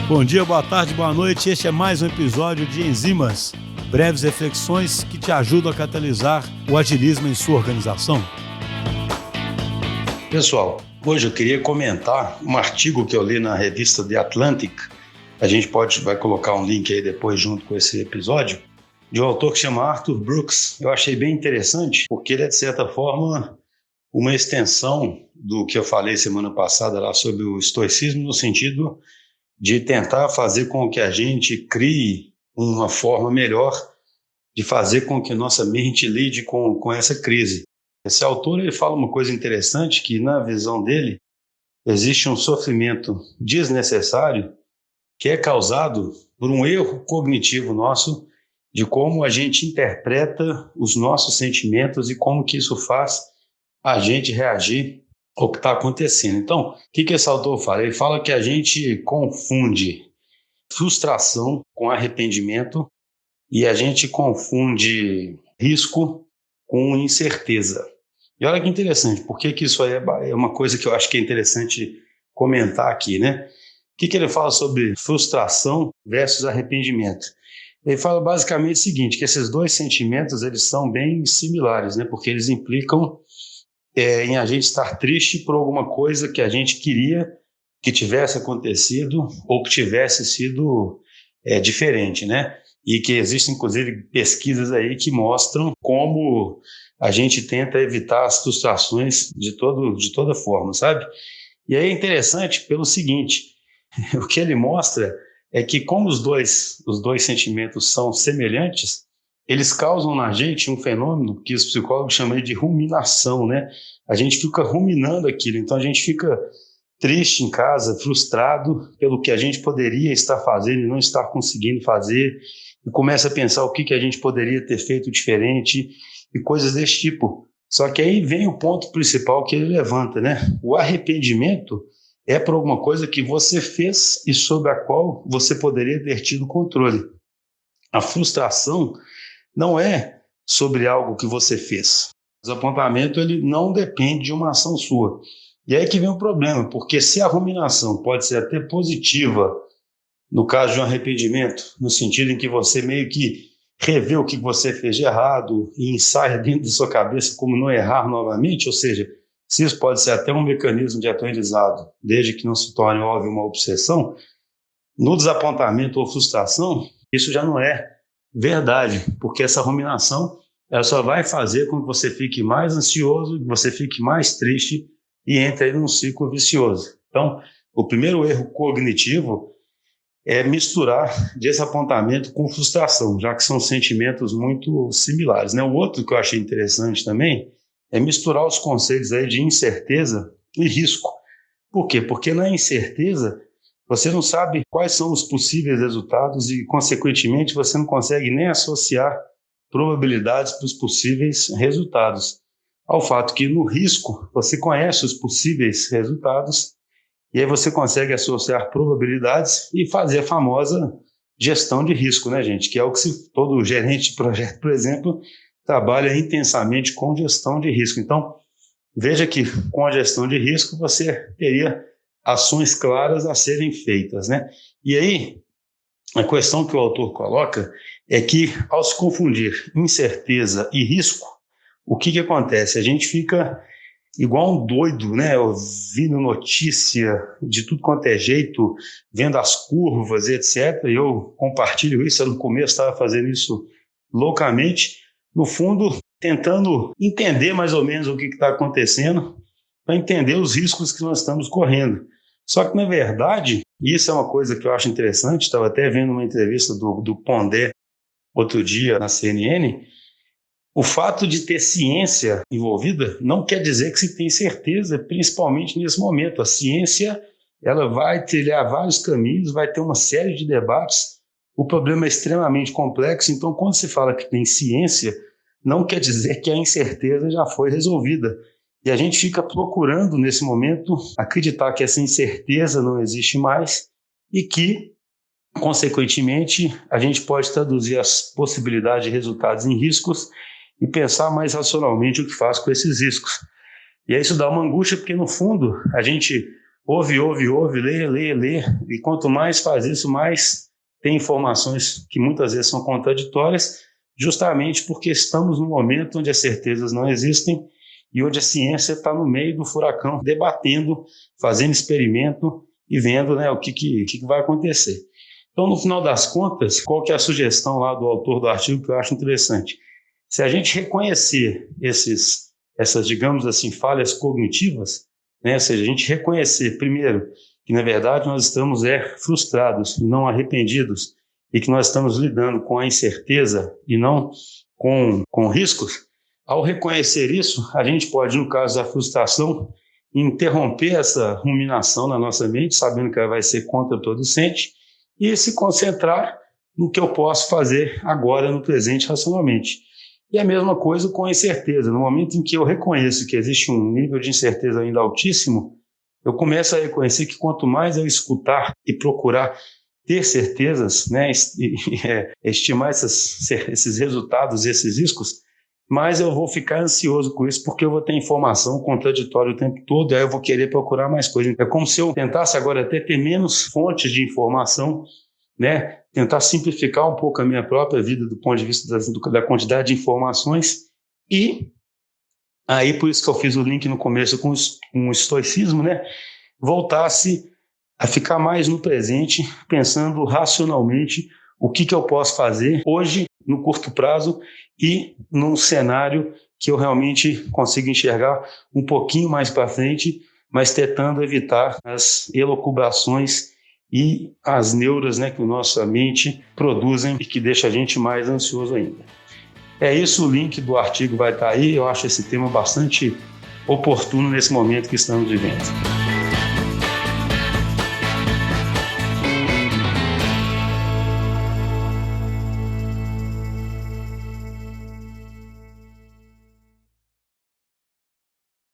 Bom dia, boa tarde, boa noite. Este é mais um episódio de Enzimas, breves reflexões que te ajudam a catalisar o agilismo em sua organização. Pessoal, hoje eu queria comentar um artigo que eu li na revista The Atlantic. A gente vai colocar um link aí depois junto com esse episódio, de um autor que chama Arthur Brooks. Eu achei bem interessante, porque ele é, de certa forma, uma extensão do que eu falei semana passada lá sobre o estoicismo, no sentido de tentar fazer com que a gente crie uma forma melhor de fazer com que nossa mente lide com essa crise. Esse autor ele fala uma coisa interessante, que na visão dele existe um sofrimento desnecessário que é causado por um erro cognitivo nosso de como a gente interpreta os nossos sentimentos e como que isso faz a gente reagir ao que está acontecendo. Então, o que esse autor fala? Ele fala que a gente confunde frustração com arrependimento e a gente confunde risco com incerteza. E olha que interessante, por que isso aí é uma coisa que eu acho que é interessante comentar aqui, né? O que ele fala sobre frustração versus arrependimento? Ele fala basicamente o seguinte, que esses dois sentimentos eles são bem similares, né? Porque eles implicam em a gente estar triste por alguma coisa que a gente queria que tivesse acontecido ou que tivesse sido diferente, né? E que existem, inclusive, pesquisas aí que mostram como a gente tenta evitar as frustrações de toda forma, sabe? E aí é interessante pelo seguinte, o que ele mostra é que como os dois sentimentos são semelhantes, eles causam na gente um fenômeno que os psicólogos chamam de ruminação, né? A gente fica ruminando aquilo, então a gente fica triste em casa, frustrado pelo que a gente poderia estar fazendo e não estar conseguindo fazer, e começa a pensar o que a gente poderia ter feito diferente e coisas desse tipo. Só que aí vem o ponto principal que ele levanta, né? O arrependimento é por alguma coisa que você fez e sobre a qual você poderia ter tido controle. A frustração não é sobre algo que você fez. O desapontamento ele não depende de uma ação sua. E aí que vem o problema, porque se a ruminação pode ser até positiva, no caso de um arrependimento, no sentido em que você meio que revê o que você fez de errado e ensaia dentro da sua cabeça como não errar novamente, ou seja, se isso pode ser até um mecanismo de aprendizado, desde que não se torne, óbvio, uma obsessão, no desapontamento ou frustração, isso já não é verdade, porque essa ruminação ela só vai fazer com que você fique mais ansioso, que você fique mais triste e entre aí num ciclo vicioso. Então, o primeiro erro cognitivo é misturar desapontamento com frustração, já que são sentimentos muito similares, né? O outro que eu achei interessante também é misturar os conceitos aí de incerteza e risco. Por quê? Porque na incerteza você não sabe quais são os possíveis resultados e, consequentemente, você não consegue nem associar probabilidades para os possíveis resultados. Ao fato que no risco você conhece os possíveis resultados e aí você consegue associar probabilidades e fazer a famosa gestão de risco, né, gente? Que é o que todo gerente de projeto, por exemplo, trabalha intensamente com gestão de risco. Então, veja que com a gestão de risco você teria ações claras a serem feitas, né? E aí, a questão que o autor coloca é que, ao se confundir incerteza e risco, o que acontece? A gente fica igual um doido, né? Ouvindo notícia de tudo quanto é jeito, vendo as curvas, etc. E eu compartilho isso, eu no começo estava fazendo isso loucamente, no fundo, tentando entender mais ou menos o que está acontecendo, para entender os riscos que nós estamos correndo. Só que, na verdade, isso é uma coisa que eu acho interessante, estava até vendo uma entrevista do Pondé outro dia na CNN, o fato de ter ciência envolvida não quer dizer que se tem certeza, principalmente nesse momento. A ciência ela vai trilhar vários caminhos, vai ter uma série de debates, o problema é extremamente complexo, então quando se fala que tem ciência, não quer dizer que a incerteza já foi resolvida. E a gente fica procurando, nesse momento, acreditar que essa incerteza não existe mais e que, consequentemente, a gente pode traduzir as possibilidades de resultados em riscos e pensar mais racionalmente o que faz com esses riscos. E aí isso dá uma angústia, porque, no fundo, a gente ouve, lê, e quanto mais faz isso, mais tem informações que muitas vezes são contraditórias, justamente porque estamos num momento onde as certezas não existem e onde a ciência está no meio do furacão, debatendo, fazendo experimento e vendo, né, o que vai acontecer. Então, no final das contas, qual que é a sugestão lá do autor do artigo que eu acho interessante? Se a gente reconhecer essas, digamos assim, falhas cognitivas, né, ou seja, a gente reconhecer, primeiro, que na verdade nós estamos frustrados e não arrependidos, e que nós estamos lidando com a incerteza e não com riscos, ao reconhecer isso, a gente pode, no caso da frustração, interromper essa ruminação na nossa mente, sabendo que ela vai ser contraproducente, e se concentrar no que eu posso fazer agora, no presente, racionalmente. E a mesma coisa com a incerteza. No momento em que eu reconheço que existe um nível de incerteza ainda altíssimo, eu começo a reconhecer que quanto mais eu escutar e procurar ter certezas, né, estimar esses resultados, esses riscos, mais eu vou ficar ansioso com isso, porque eu vou ter informação contraditória o tempo todo, e aí eu vou querer procurar mais coisas. É como se eu tentasse agora até ter menos fontes de informação, né, tentar simplificar um pouco a minha própria vida do ponto de vista da quantidade de informações, e aí por isso que eu fiz o link no começo com o estoicismo, né, voltasse a ficar mais no presente, pensando racionalmente o que eu posso fazer hoje, no curto prazo, e num cenário que eu realmente consiga enxergar um pouquinho mais para frente, mas tentando evitar as elucubrações e as neuras, né, que a nossa mente produzem e que deixa a gente mais ansioso ainda. É isso, o link do artigo vai estar aí. Eu acho esse tema bastante oportuno nesse momento que estamos vivendo.